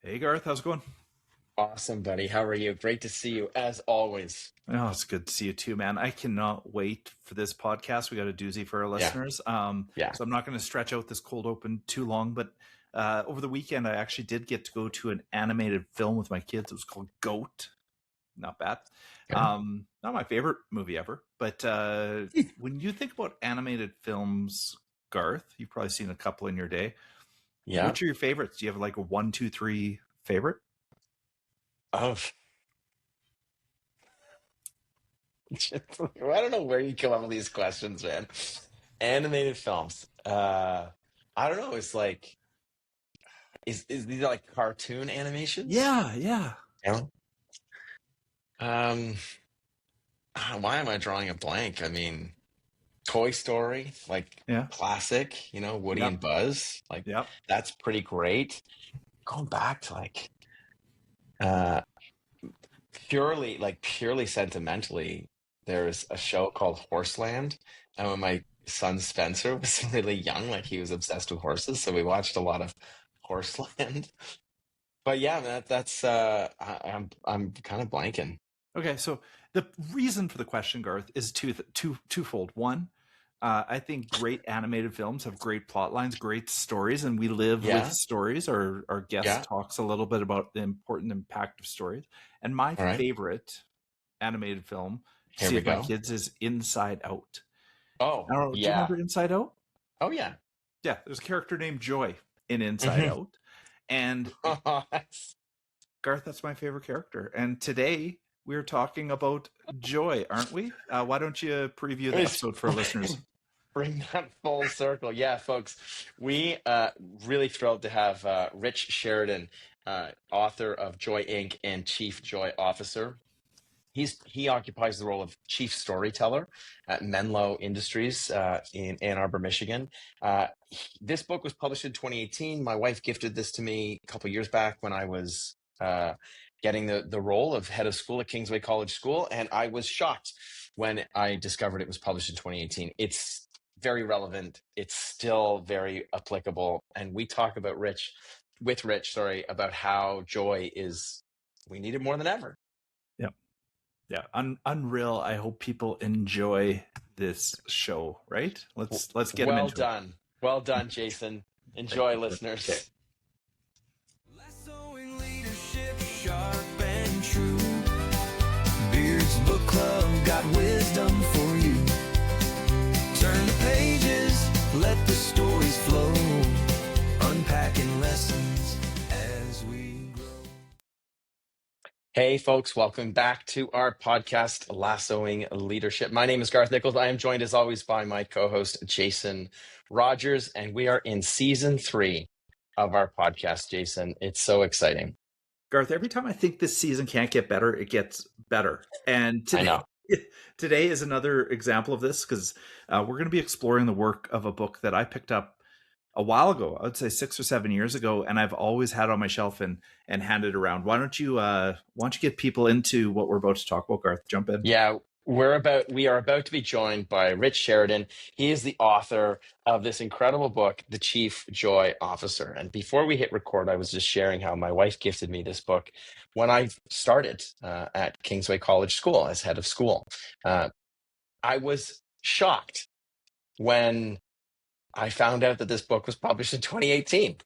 Hey Garth, how's it going? Awesome, buddy. How are you? Great to see you as always. Oh, it's good to see you too, man. I cannot wait for this podcast. We got a doozy for our Yeah, listeners. yeah. So I'm not going to stretch out this cold open too long, but over the weekend I actually did get to go to an animated film with my kids. It was called Goat. Not bad. Okay. Not my favorite movie ever, but when you think about animated films, Garth, you've probably seen a couple in your day. Yeah. Which are your favorites? Do you have like a one, two, three favorite? Oh, I don't know where you come up with these questions, man. Animated films. I don't know. It's like, is these like cartoon animations? Yeah, yeah, Yeah. Um, why am I drawing a blank? I mean, Toy Story, like yeah, classic, Woody yep, and Buzz, like yep. that's pretty great. Going back to uh purely sentimentally, there's a show called Horseland, and when my son Spencer was really young, like he was obsessed with horses, so we watched a lot of Horseland. But yeah, that's I'm kind of blanking. Okay, so the reason for the question, Garth, is twofold. One, I think great animated films have great plot lines, great stories, and we live with Yeah, stories. Our yeah. guest talks a little bit about the important impact of stories. And my All right, favorite animated film to here see we with my go. kids is Inside Out. I Oh don't know. Do you yeah. remember Inside Out? Oh yeah. Yeah, there's a character named Joy in Inside Hmm. Out, and That's- Garth, that's my favorite character. And today we're talking about Joy, aren't we? Why don't you preview the Let's episode for our listeners? bring that full circle. Yeah, folks, we really thrilled to have Rich Sheridan, author of Joy Inc. and Chief Joy Officer. He occupies the role of chief storyteller at Menlo Industries in Ann Arbor, Michigan. This book was published in 2018. My wife gifted this to me a couple years back when I was getting the role of head of school at Kingsway College School, and I was shocked when I discovered it was published in 2018. It's very relevant. It's still very applicable, and we talk about Rich, sorry, about how joy is we need it more than ever. Yeah, yeah, unreal. I hope people enjoy this show. Right? Let's get them Well into it. done. Well done, Jason. Thank Enjoy, you, sir. Okay. listeners. Lassoing leadership, sharp and true. Beard's Book Club got wisdom for you. Turn the pages, let the stories flow. Unpacking lessons as we grow. Hey, folks, welcome back to our podcast, Lassoing Leadership. My name is Garth Nichols. I am joined, as always, by my co-host, Jason Rogers, and we are in season 3 of our podcast, Jason. It's so exciting. Garth, every time I think this season can't get better, it gets better. And I today, know. today is another example of this because we're going to be exploring the work of a book that I picked up a while ago. I would say 6 or 7 years ago, and I've always had on my shelf and handed around. Why don't you get people into what we're about to talk about, Garth? Jump in. Yeah, we are about to be joined by Rich Sheridan. He is the author of this incredible book, The Chief Joy Officer. And before we hit record, I was just sharing how my wife gifted me this book when I started at Kingsway College School as head of school. Uh, I was shocked when I found out that this book was published in 2018.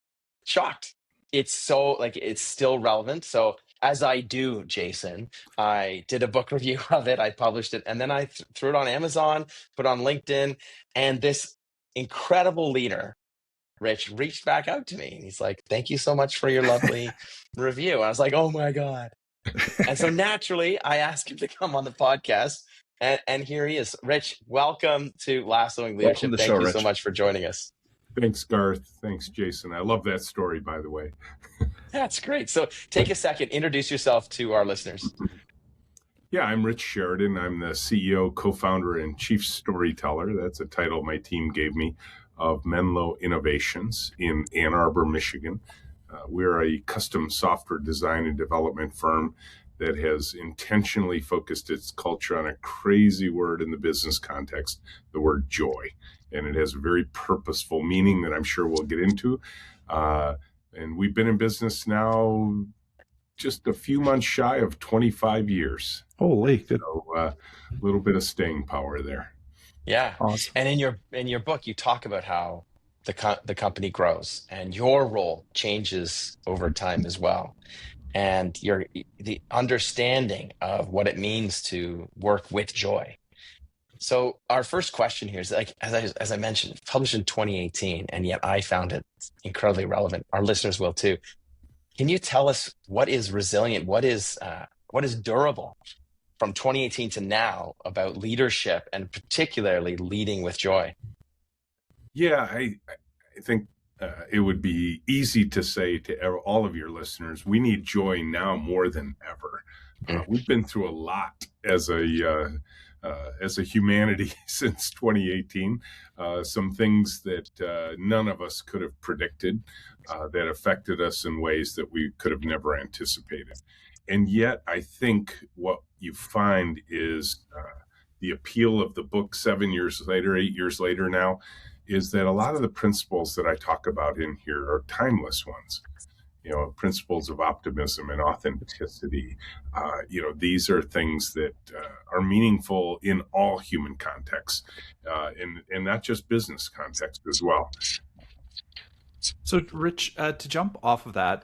Shocked. It's so like it's still relevant. So as I do, Jason, I did a book review of it. I published it, and then I threw it on Amazon, put it on LinkedIn, and this incredible leader, Rich, reached back out to me, and he's like, "Thank you so much for your lovely review." I was like, "Oh my God." And so naturally, I asked him to come on the podcast, and here he is. Rich, welcome to Lassoing Welcome Leadership. to the show, Thank you so Rich. much for joining us. Thanks, Garth. Thanks, Jason. I love that story, by the way. That's great. So take a second, introduce yourself to our listeners. Yeah, I'm Rich Sheridan. I'm the CEO, co-founder, and chief storyteller. That's a title my team gave me of Menlo Innovations in Ann Arbor, Michigan. We're a custom software design and development firm that has intentionally focused its culture on a crazy word in the business context, the word joy. And it has a very purposeful meaning that I'm sure we'll get into. And we've been in business now just a few months shy of 25 years. Holy good. So a little bit of staying power there. Yeah. Awesome. And in your book, you talk about how the company grows and your role changes over time as well. And the understanding of what it means to work with joy. So our first question here is, like, as I mentioned, published in 2018, and yet I found it incredibly relevant. Our listeners will too. Can you tell us what is resilient? What is durable from 2018 to now about leadership, and particularly leading with joy? Yeah, I think it would be easy to say to all of your listeners, we need joy now more than ever. We've been through a lot as a humanity since 2018. Some things that none of us could have predicted that affected us in ways that we could have never anticipated. And yet, I think what you find is the appeal of the book 7 years later, 8 years later now, is that a lot of the principles that I talk about in here are timeless ones. Principles of optimism and authenticity. These are things that are meaningful in all human contexts, and not just business context as well. So, Rich, to jump off of that,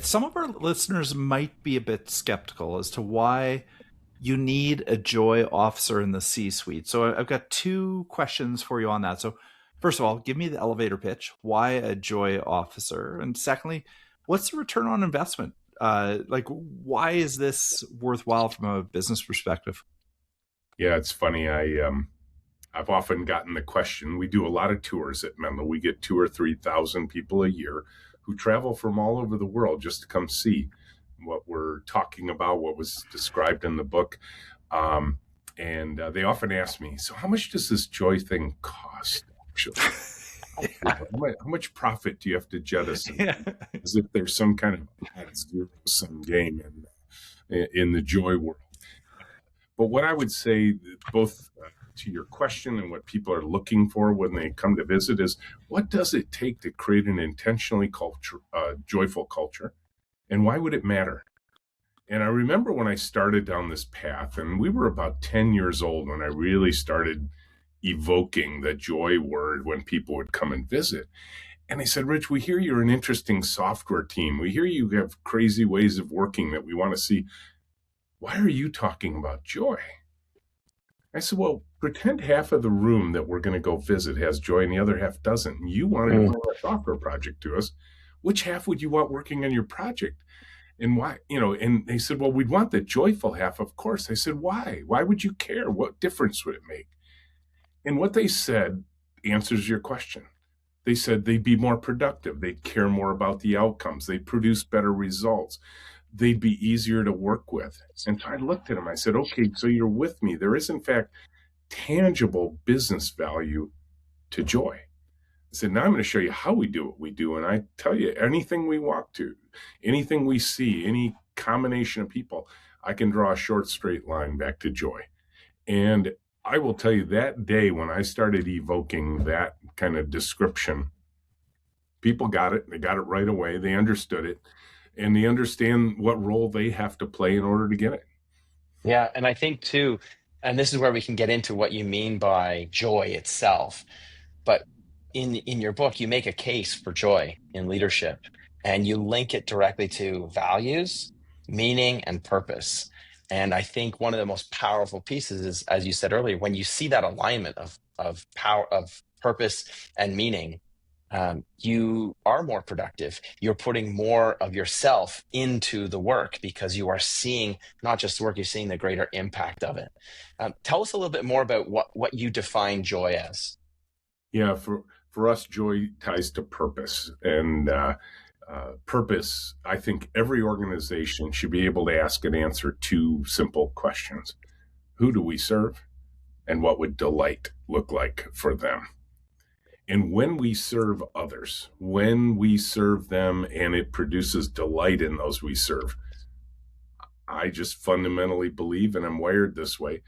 some of our listeners might be a bit skeptical as to why you need a joy officer in the C-suite. So I've got two questions for you on that. So first of all, give me the elevator pitch. Why a joy officer? And secondly, what's the return on investment? Why is this worthwhile from a business perspective? Yeah, it's funny. I've often gotten the question. We do a lot of tours at Menlo. We get 2,000 or 3,000 people a year who travel from all over the world just to come see what we're talking about, what was described in the book. And they often ask me, so how much does this joy thing cost, actually? How much profit do you have to jettison? Yeah. As if there's some kind of zero-sum game in the joy world. But what I would say, both to your question and what people are looking for when they come to visit, is what does it take to create an intentionally joyful culture? And why would it matter? And I remember when I started down this path, and we were about 10 years old when I really started evoking the joy word when people would come and visit. And they said, Rich, we hear you're an interesting software team. We hear you have crazy ways of working that we want to see. Why are you talking about joy? I said, well, pretend half of the room that we're going to go visit has joy and the other half doesn't. You want to bring a software project to us. Which half would you want working on your project? And why? And they said, well, we'd want the joyful half, of course. I said, why? Why would you care? What difference would it make? And what they said answers your question. They said they'd be more productive. They'd care more about the outcomes. They'd produce better results. They'd be easier to work with. And so I looked at them. I said, okay, so you're with me. There is, in fact, tangible business value to joy. I said, now I'm going to show you how we do what we do. And I tell you, anything we walk to, anything we see, any combination of people, I can draw a short, straight line back to joy. And I will tell you, that day when I started evoking that kind of description, people got it. They got it right away. They understood it. And they understand what role they have to play in order to get it. Yeah. And I think too, and this is where we can get into what you mean by joy itself. But in your book, you make a case for joy in leadership, and you link it directly to values, meaning, and purpose. And I think one of the most powerful pieces is, as you said earlier, when you see that alignment of power, of purpose and meaning, you are more productive. You're putting more of yourself into the work because you are seeing not just the work, you're seeing the greater impact of it. Tell us a little bit more about what you define joy as. Yeah, for us, joy ties to purpose. And purpose, I think every organization should be able to ask and answer two simple questions. Who do we serve? And what would delight look like for them? And when we serve others, when we serve them and it produces delight in those we serve, I just fundamentally believe, and I'm wired this way,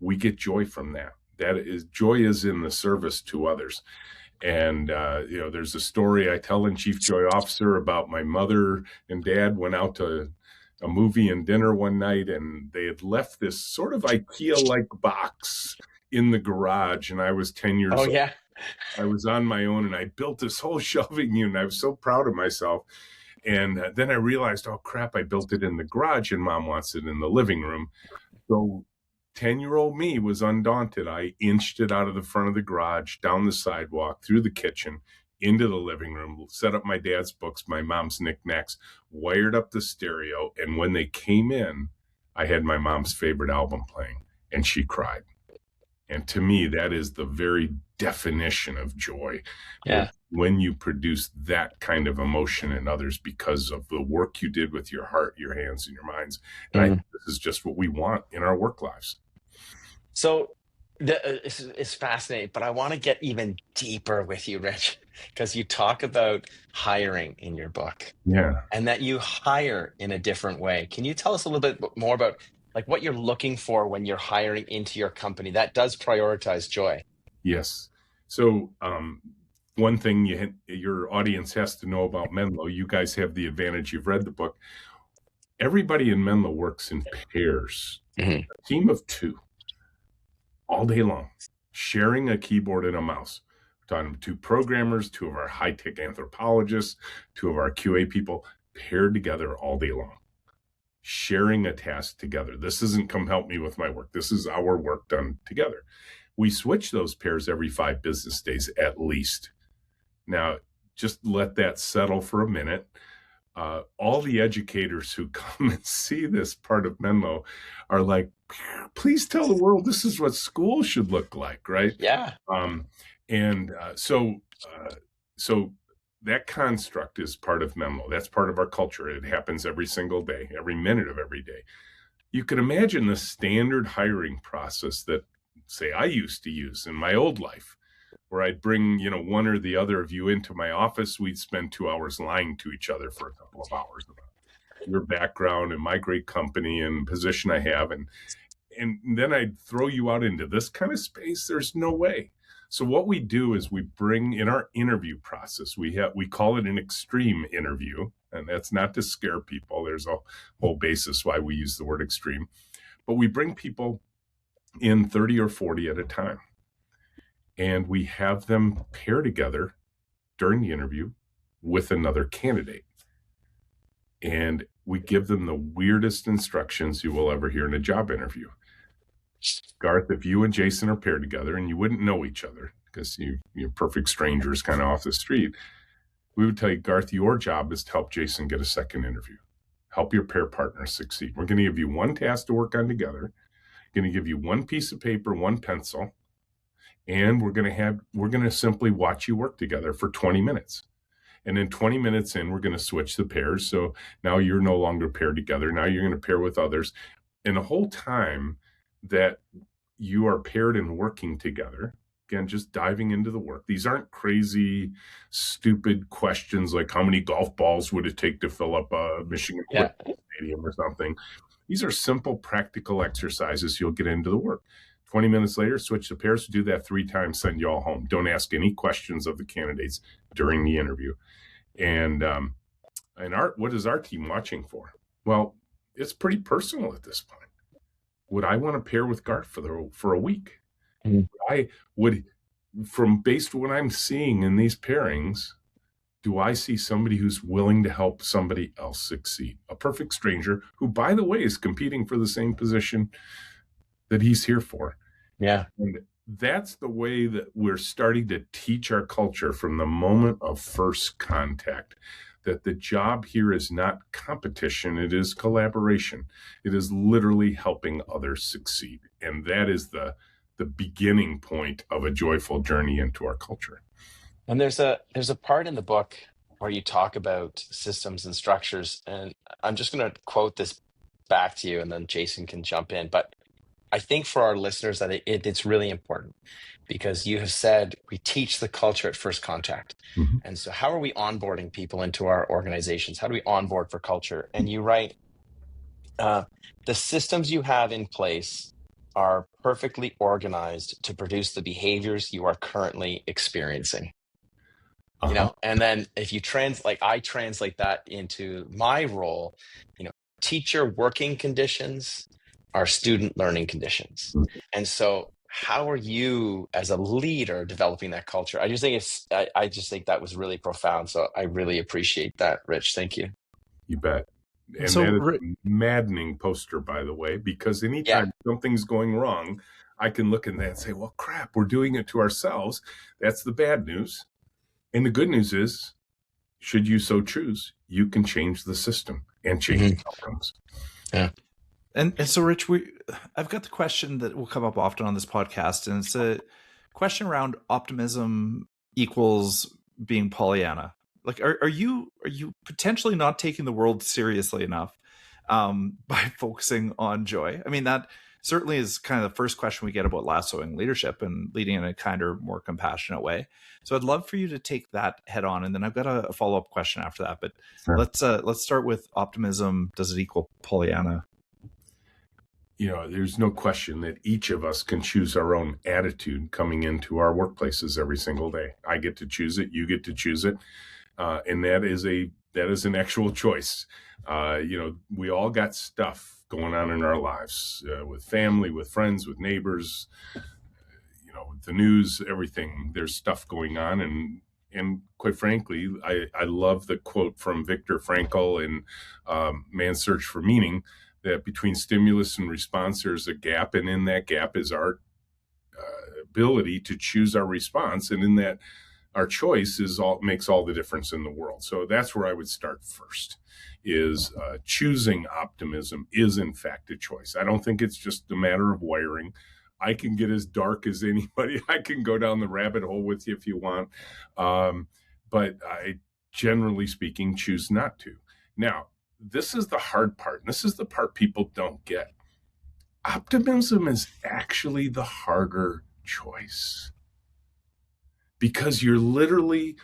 we get joy from that. Joy is in the service to others. And, there's a story I tell in Chief Joy Officer about my mother and dad went out to a movie and dinner one night, and they had left this sort of IKEA-like box in the garage, and I was 10 years Oh, old. yeah. I was on my own, and I built this whole shelving unit. I was so proud of myself. And then I realized, oh, crap, I built it in the garage, and Mom wants it in the living room. So 10-year-old me was undaunted. I inched it out of the front of the garage, down the sidewalk, through the kitchen, into the living room, set up my dad's books, my mom's knickknacks, wired up the stereo. And when they came in, I had my mom's favorite album playing, and she cried. And to me, that is the very definition of joy. Yeah. When you produce that kind of emotion in others because of the work you did with your heart, your hands, and your minds. And I think this is just what we want in our work lives. So it's fascinating, but I want to get even deeper with you, Rich, because you talk about hiring in your book. Yeah. And that you hire in a different way. Can you tell us a little bit more about like what you're looking for when you're hiring into your company that does prioritize joy? Yes. So one thing your audience has to know about Menlo, you guys have the advantage, you've read the book. Everybody in Menlo works in pairs, a team of 2, all day long, sharing a keyboard and a mouse. We're talking 2 programmers, 2 of our high-tech anthropologists, 2 of our QA people, paired together all day long, sharing a task together. This isn't come help me with my work. This is our work done together. We switch those pairs every 5 business days at least. Now, just let that settle for a minute. All the educators who come and see this part of Menlo are like, please tell the world this is what school should look like, right? Yeah. So that construct is part of Menlo. That's part of our culture. It happens every single day, every minute of every day. You can imagine the standard hiring process that, say, I used to use in my old life, where I'd bring, one or the other of you into my office. We'd spend 2 hours lying to each other for a couple of hours about your background and my great company and position I have. And then I'd throw you out into this kind of space. There's no way. So what we do is we bring in our interview process. We call it an extreme interview, and that's not to scare people. There's a whole basis why we use the word extreme, but we bring people in 30 or 40 at a time. And we have them pair together during the interview with another candidate. And we give them the weirdest instructions you will ever hear in a job interview. Garth, if you and Jason are paired together and you wouldn't know each other because you're perfect strangers kind of off the street, we would tell you, Garth, your job is to help Jason get a second interview. Help your pair partner succeed. We're going to give you one task to work on together. Going to give you one piece of paper, one pencil. And we're going to simply watch you work together for 20 minutes. And then 20 minutes in, we're going to switch the pairs. So now you're no longer paired together. Now you're going to pair with others. And the whole time that you are paired and working together, again, just diving into the work. These aren't crazy, stupid questions like how many golf balls would it take to fill up a Michigan stadium or something. These are simple, practical exercises. You'll get into the work. 20 minutes later, switch the pairs, do that 3 times, send you all home. Don't ask any questions of the candidates during the interview. And what is our team watching for? Well, it's pretty personal at this point. Would I want to pair with Garth for a week? I would, based on what I'm seeing in these pairings, do I see somebody who's willing to help somebody else succeed? A perfect stranger who, by the way, is competing for the same position that he's here for. Yeah. And that's the way that we're starting to teach our culture from the moment of first contact, that the job here is not competition, it is collaboration. It is literally helping others succeed. And that is the beginning point of a joyful journey into our culture. And there's a part in the book where you talk about systems and structures. And I'm just going to quote this back to you, and then Jason can jump in. But I think for our listeners that it's really important, because you have said we teach the culture at first contact. Mm-hmm. And so how are we onboarding people into our organizations? How do we onboard for culture? And you write, the systems you have in place are perfectly organized to produce the behaviors you are currently experiencing. And then if you I translate that into my role, teacher working conditions are student learning conditions. And so how are you as a leader developing that culture? I just think I just think that was really profound. So I really appreciate that, Rich. Thank you. You bet. And So, that is a maddening poster, by the way, because anytime something's going wrong, I can look at that and say, well, crap, we're doing it to ourselves. That's the bad news. And the good news is, should you so choose, you can change the system and change the outcomes. Yeah. And so, Rich, I've got the question that will come up often on this podcast, and it's a question around optimism equals being Pollyanna. Like, are you potentially not taking the world seriously enough by focusing on joy? I mean, that certainly is kind of the first question we get about lassoing leadership and leading in a kinder, more compassionate way. So I'd love for you to take that head on, and then I've got a follow-up question after that. But Sure. Let's start with optimism. Does it equal Pollyanna? There's no question that each of us can choose our own attitude coming into our workplaces every single day. I get to choose it. You get to choose it. And that is an actual choice. We all got stuff going on in our lives, with family, with friends, with neighbors, with the news, everything. There's stuff going on. And quite frankly, I love the quote from Viktor Frankl in Man's Search for Meaning, that between stimulus and response, there's a gap. And in that gap is our ability to choose our response. And in that, our choice makes all the difference in the world. So that's where I would start first, is choosing optimism is in fact a choice. I don't think it's just a matter of wiring. I can get as dark as anybody. I can go down the rabbit hole with you if you want. But I, generally speaking, choose not to. Now, this is the hard part. And this is the part people don't get. Optimism is actually the harder choice, because you're literally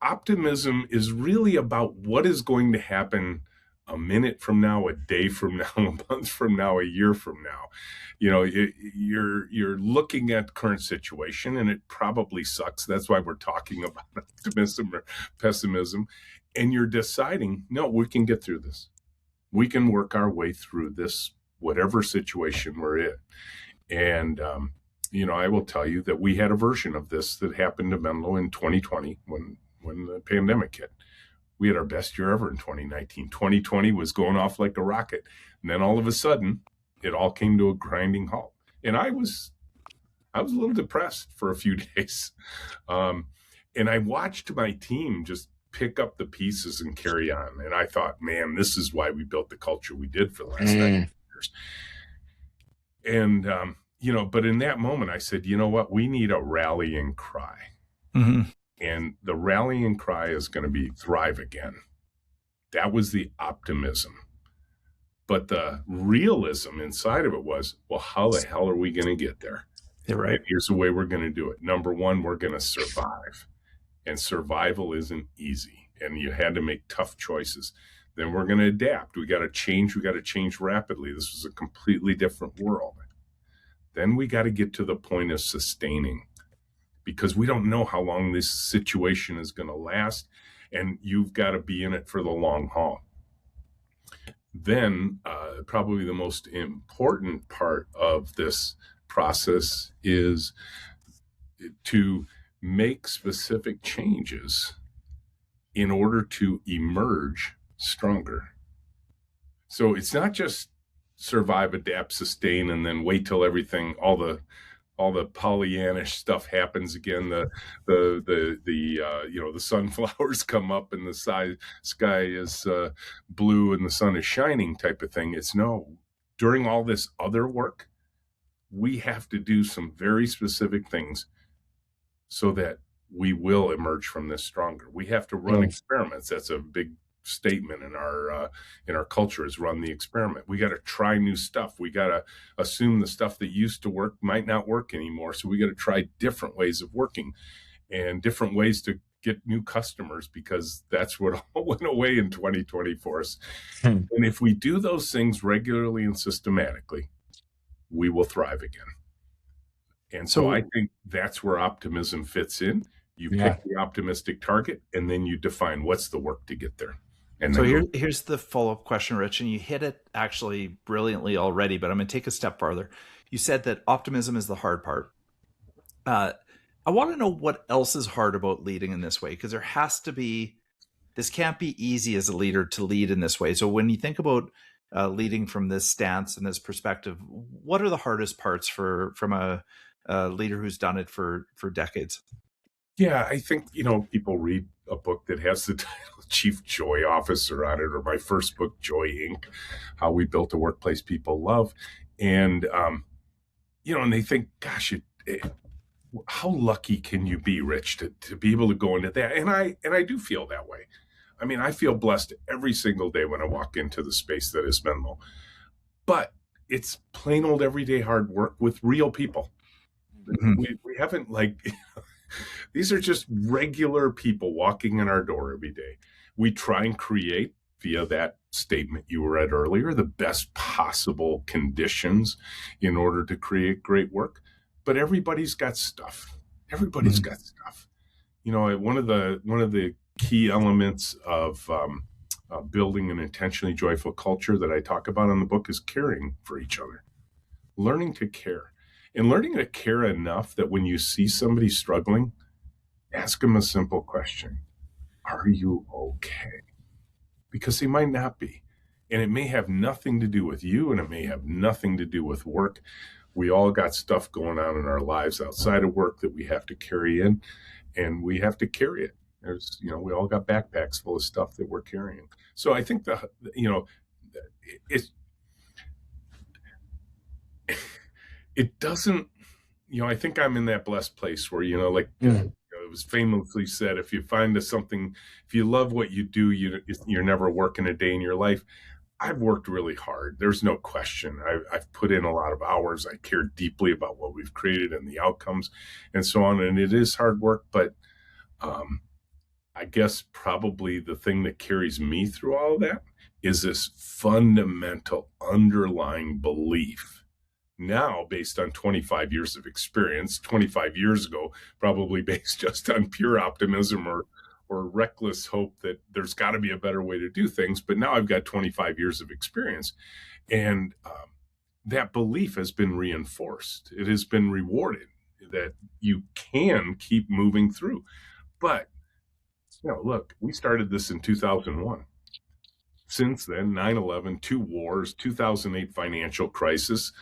optimism is really about what is going to happen a minute from now, a day from now, a month from now, a year from now. You're looking at the current situation, and it probably sucks. That's why we're talking about optimism or pessimism. And you're deciding, no, we can get through this. We can work our way through this, whatever situation we're in. And, I will tell you that we had a version of this that happened to Menlo in 2020 when the pandemic hit. We had our best year ever in 2019. 2020 was going off like a rocket. And then all of a sudden, it all came to a grinding halt. And I was a little depressed for a few days. And I watched my team just pick up the pieces and carry on. And I thought, man, this is why we built the culture we did for the last 9 years. And, but in that moment, I said, you know what? We need a rallying cry. Mm-hmm. And the rallying cry is going to be thrive again. That was the optimism. But the realism inside of it was, well, how the hell are we going to get there? You're right. And here's the way we're going to do it. Number one, we're going to survive. And survival isn't easy. And you had to make tough choices. Then we're going to adapt. We got to change. We got to change rapidly. This was a completely different world. Then we got to get to the point of sustaining, because we don't know how long this situation is going to last, and you've got to be in it for the long haul. Then probably the most important part of this process is to make specific changes in order to emerge stronger. So it's not just survive, adapt, sustain, and then wait till everything, all the Pollyannish stuff happens again. The sunflowers come up and the sky is blue and the sun is shining type of thing. It's no, during all this other work, we have to do some very specific things so that we will emerge from this stronger. We have to run experiments. That's a big statement in our culture, is run the experiment. We got to try new stuff. We got to assume the stuff that used to work might not work anymore. So we got to try different ways of working and different ways to get new customers, because that's what all went away in 2020 for us. And if we do those things regularly and systematically, we will thrive again. And so I think that's where optimism fits in. You pick the optimistic target, and then you define what's the work to get there. And so here's the follow-up question, Rich, and you hit it actually brilliantly already, but I'm going to take a step farther. You said that optimism is the hard part. I want to know what else is hard about leading in this way, because there has to be, this can't be easy as a leader to lead in this way. So when you think about leading from this stance and this perspective, what are the hardest parts from a leader who's done it for decades? Yeah, I think, people read a book that has the title Chief Joy Officer on it, or my first book, Joy Inc., How We Built a Workplace People Love. And, and they think, gosh, how lucky can you be, Rich, to be able to go into that? And I do feel that way. I mean, I feel blessed every single day when I walk into the space that is Menlo. But it's plain old everyday hard work with real people. Mm-hmm. We haven't these are just regular people walking in our door every day. We try and create, via that statement you read earlier, the best possible conditions in order to create great work. But everybody's got stuff. Everybody's got stuff. One of the key elements of building an intentionally joyful culture that I talk about in the book is caring for each other, learning to care. And learning to care enough that when you see somebody struggling, ask them a simple question. Are you okay? Because they might not be. And it may have nothing to do with you, and it may have nothing to do with work. We all got stuff going on in our lives outside of work that we have to carry in, and we have to carry it. There's, we all got backpacks full of stuff that we're carrying. So I think it doesn't, I think I'm in that blessed place where, it was famously said, if you love what you do, you're never working a day in your life. I've worked really hard. There's no question. I've put in a lot of hours. I care deeply about what we've created and the outcomes and so on. And it is hard work, but I guess probably the thing that carries me through all of that is this fundamental underlying belief. Now, based on 25 years of experience, 25 years ago, probably based just on pure optimism or reckless hope that there's got to be a better way to do things. But now I've got 25 years of experience. And that belief has been reinforced. It has been rewarded that you can keep moving through. But, look, we started this in 2001. Since then, 9/11, 2 wars, 2008 financial crisis,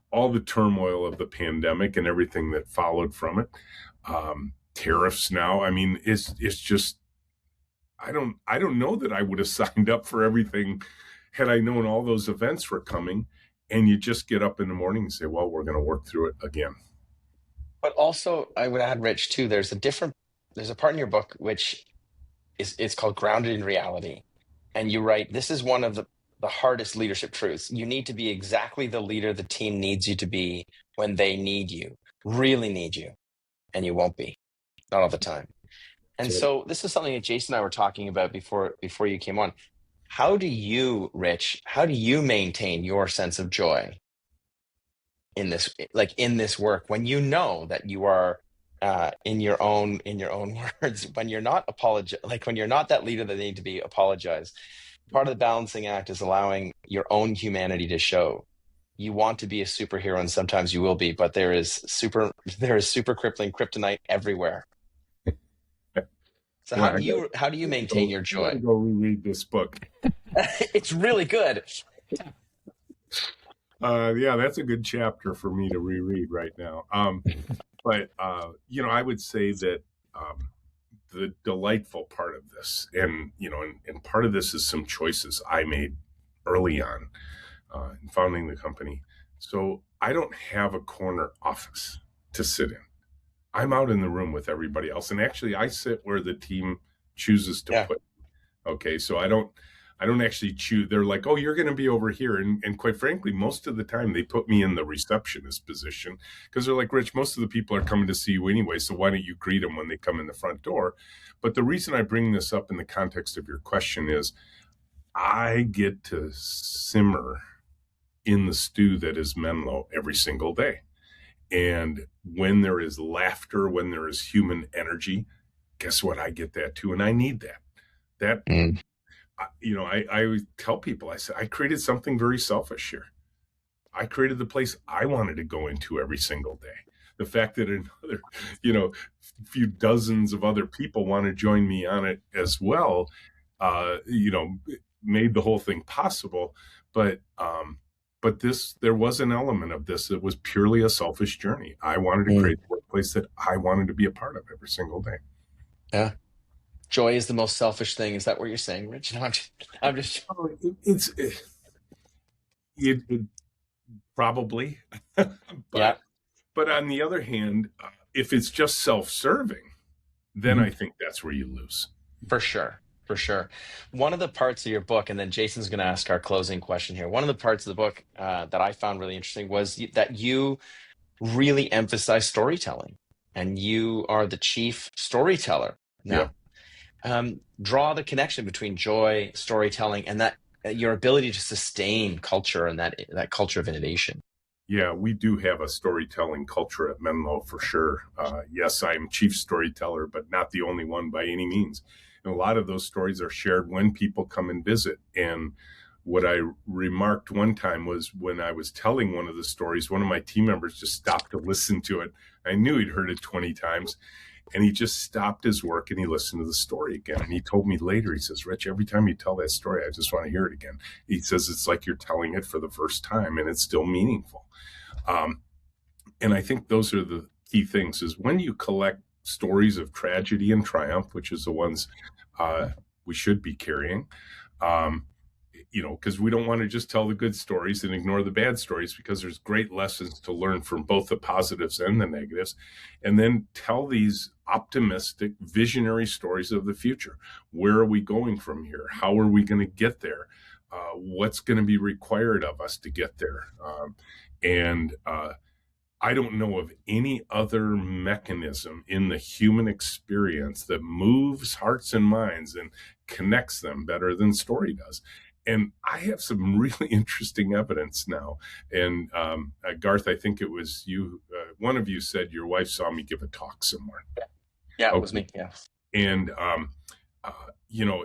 all the turmoil of the pandemic and everything that followed from it, tariffs now. I mean, it's just, I don't know that I would have signed up for everything had I known all those events were coming. And you just get up in the morning and say, well, we're going to work through it again. But also, I would add, Rich, too, there's a part in your book which it's called Grounded in Reality. And you write, this is one of the hardest leadership truths. You need to be exactly the leader the team needs you to be when they need you, really need you, and you won't be, not all the time. And so this is something that Jason and I were talking about before you came on. How do you, Rich, maintain your sense of joy in this work when you know that you are in your own words, when you're not when you're not that leader that they need to be, apologize. Part of the balancing act is allowing your own humanity to show. You want to be a superhero, and sometimes you will be, but there is super crippling kryptonite everywhere. So how do you maintain your joy? I'm gonna go reread this book. It's really good. Yeah, that's a good chapter for me to reread right now. But I would say that the delightful part of this, and part of this is some choices I made early on in founding the company. So I don't have a corner office to sit in. I'm out in the room with everybody else, and actually I sit where the team chooses to put me. Okay, so I don't actually choose. They're like, oh, you're going to be over here. And quite frankly, most of the time they put me in the receptionist position because they're like, Rich, most of the people are coming to see you anyway, so why don't you greet them when they come in the front door? But the reason I bring this up in the context of your question is I get to simmer in the stew that is Menlo every single day. And when there is laughter, when there is human energy, guess what? I get that too. And I need that. That, I always tell people, I said, I created something very selfish here. I created the place I wanted to go into every single day. The fact that another, few dozens of other people want to join me on it as well, made the whole thing possible. But there was an element of this that was purely a selfish journey. I wanted to create a workplace that I wanted to be a part of every single day. Yeah. Joy is the most selfish thing. Is that what you're saying, Rich? No, I'm just. It probably, but on the other hand, if it's just self-serving, then I think that's where you lose. For sure. One of the parts of your book, and then Jason's going to ask our closing question here. One of the parts of the book that I found really interesting was that you really emphasize storytelling, and you are the chief storyteller now. Draw the connection between joy, storytelling, and that your ability to sustain culture and that culture of innovation. Yeah, we do have a storytelling culture at Menlo for sure. Yes, I'm chief storyteller, but not the only one by any means. And a lot of those stories are shared when people come and visit. And what I remarked one time was when I was telling one of the stories, one of my team members just stopped to listen to it. I knew he'd heard it 20 times. And he just stopped his work and he listened to the story again. And he told me later, he says, Rich, every time you tell that story, I just want to hear it again. He says, it's like you're telling it for the first time and it's still meaningful. And I think those are the key things, is when you collect stories of tragedy and triumph, which is the ones we should be carrying, because we don't want to just tell the good stories and ignore the bad stories, because there's great lessons to learn from both the positives and the negatives. And then tell these optimistic, visionary stories of the future. Where are we going from here? How are we going to get there? What's going to be required of us to get there? I don't know of any other mechanism in the human experience that moves hearts and minds and connects them better than story does. And I have some really interesting evidence now. And Garth, I think it was you, one of you said your wife saw me give a talk somewhere. Yeah, it was me. Yeah. And,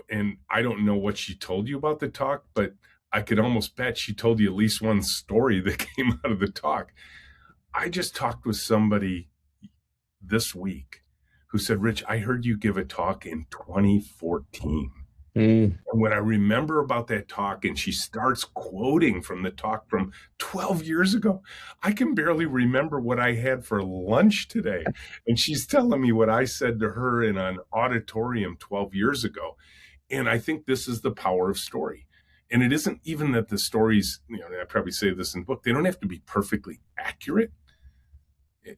and I don't know what she told you about the talk, but I could almost bet she told you at least one story that came out of the talk. I just talked with somebody this week who said, Rich, I heard you give a talk in 2014. And when I remember about that talk, and she starts quoting from the talk from 12 years ago, I can barely remember what I had for lunch today. And she's telling me what I said to her in an auditorium 12 years ago. And I think this is the power of story. And it isn't even that the stories, I probably say this in the book, they don't have to be perfectly accurate.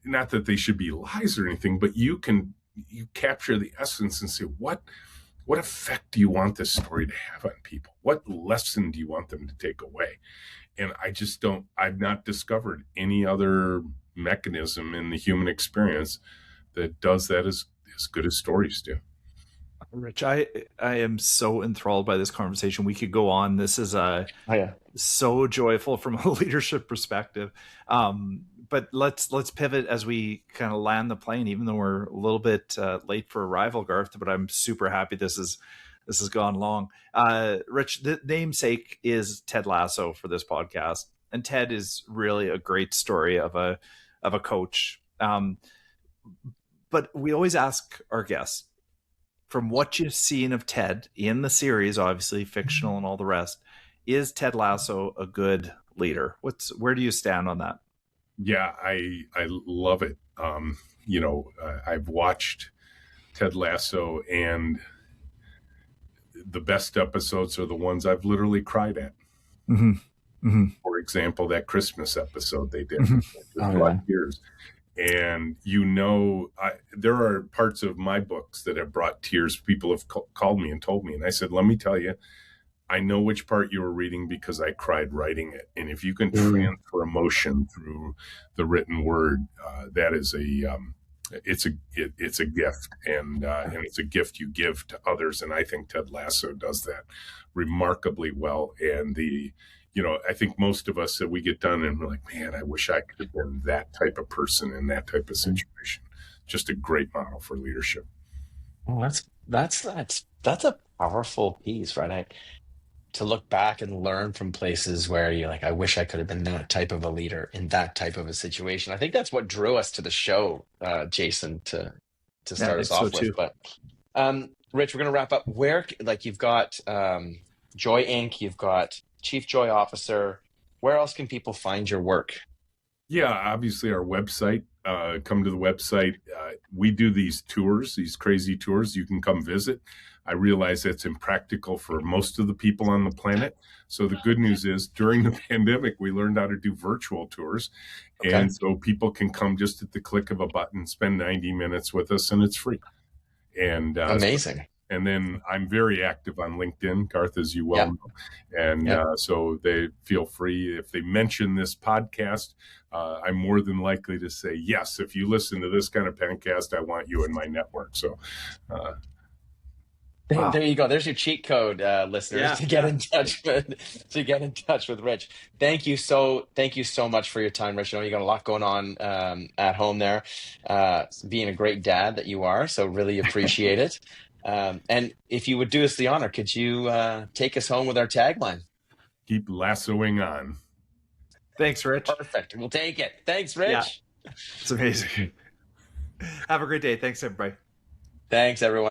Not that they should be lies or anything, but you capture the essence and say, what effect do you want this story to have on people? What lesson do you want them to take away? And I've not discovered any other mechanism in the human experience that does that as good as stories do. Rich, I am so enthralled by this conversation. We could go on. This is so joyful from a leadership perspective. But let's pivot as we kind of land the plane, even though we're a little bit late for arrival, Garth, but I'm super happy this has gone long. Rich, the namesake is Ted Lasso for this podcast. And Ted is really a great story of a coach. But we always ask our guests, from what you've seen of Ted in the series, obviously fictional and all the rest, is Ted Lasso a good leader? Where do you stand on that? Yeah, I love it. I've watched Ted Lasso, and the best episodes are the ones I've literally cried at. Mm-hmm. Mm-hmm. For example, that Christmas episode they did, years. And there are parts of my books that have brought tears. People have called me and told me, and I said, let me tell you, I know which part you were reading because I cried writing it. And if you can transfer emotion through the written word, that is it's a gift, and it's a gift you give to others. And I think Ted Lasso does that remarkably well. And I think most of us, that we get done and we're like, man, I wish I could have been that type of person in that type of situation. Just a great model for leadership. Well, that's a powerful piece, right? To look back and learn from places where you're like, I wish I could have been that type of a leader in that type of a situation. I think that's what drew us to the show, Jason, to Yeah, I start think us so off with. too. But Rich, we're gonna wrap up. Where like you've got Joy Inc., you've got Chief Joy Officer. Where else can people find your work? Yeah, obviously our website. Come to the website. We do these tours, these crazy tours. You can come visit. I realize that's impractical for most of the people on the planet. So the good news is during the pandemic, we learned how to do virtual tours. Okay. And so people can come just at the click of a button, spend 90 minutes with us, and it's free. And Amazing. and then I'm very active on LinkedIn, Garth, as you well Yeah. know. And Yeah. so they feel free. If they mention this podcast, I'm more than likely to say, yes, if you listen to this kind of podcast, I want you in my network. So Wow. There you go. There's your cheat code, listeners, Yeah, to get yeah. in touch with Rich. Thank you so much for your time, Rich. I know you got a lot going on at home there, being a great dad that you are. So really appreciate it. And if you would do us the honor, could you take us home with our tagline? keep lassoing on. Thanks, Rich. Perfect. We'll take it. Thanks, Rich. Yeah. It's amazing. Have a great day. Thanks, everybody. Thanks, everyone.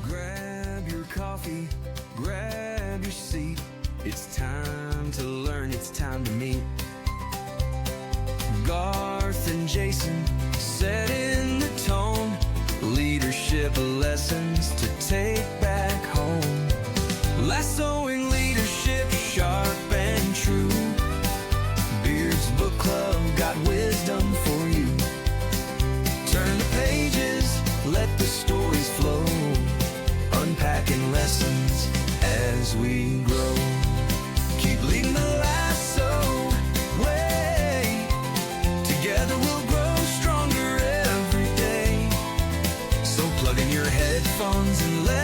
Grab your coffee, grab your seat. It's time to learn, it's time to meet. Garth and Jason setting the tone. Leadership lessons to take back home. Lassoing leadership, sharp and true. Beard's Book Club got wisdom for you. Turn the pages, let the stories flow. Unpacking lessons as we grow. Keep leading the lasso way. Together we'll grow stronger every day. So plug in your headphones and let